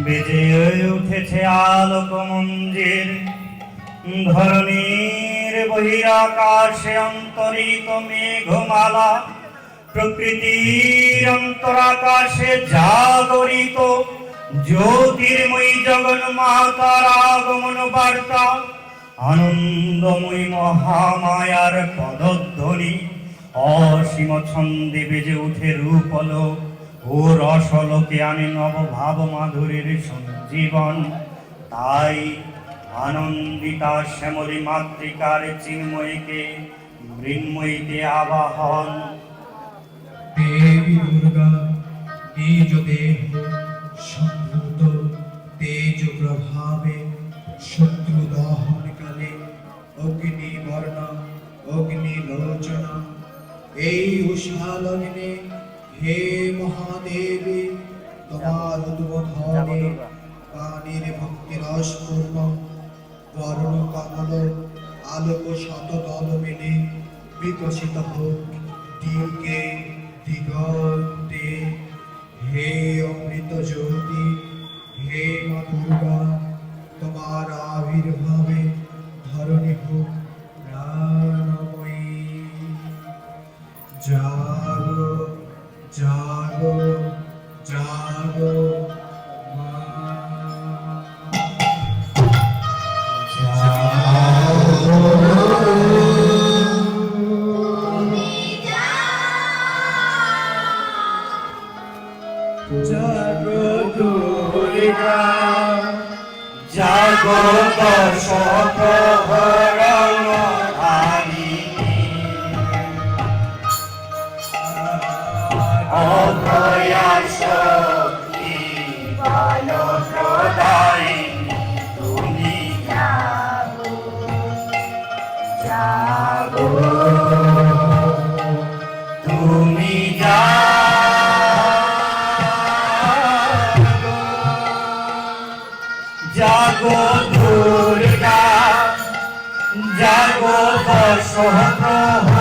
বেজে উঠেছে আলোক মঞ্জির, ধরণীর বহিরাকাশে অন্তরিত মেঘমালা, প্রকৃতির অন্তরাকাশে জাগরিত জ্যোতির্ময়ী জগন্মাতার আগমন বার্তা, আনন্দময়ী মহামায়ার পদধ্বনি অসীম ছন্দে বেজে উঠে রূপলোক ও রসলোকে আনে নবভাব মাধুরীর সঞ্জীবন। তাই আনন্দিতা শ্যামলী মাতৃকার চিন্ময়ীকে মৃন্ময়ীতে আবাহন। দেবী দুর্গা নিজ দেহ সংভূত তেজ প্রভাবে শত্রু দহন কালে অগ্নি বর্ণা অগ্নি লোচনা, এই উষা লগ্নে হে মহাদেবী তোমার উদ্বোধনে প্রাণীর ভক্তি রসপূর্ণ বর্ণ কমল আলোক শতদল মিলে বিকশিত হোক দিকে দিগন্তে। হে অমৃত জ্যোতি, হে মা দুর্গা, তোমার আবির্ভাবে ধরণী হোক প্রাণময়ী। জাগো জাগো জাগো মা, জাগো দুর্গা, জাগো দশপ্রহরণ ধারিণী, অভয়া শক্তি বলপ্রদায়িনী, তুমি জাগো জাগো, তুমি জাগো দুর্গা, জাগো দশপ্রহরণ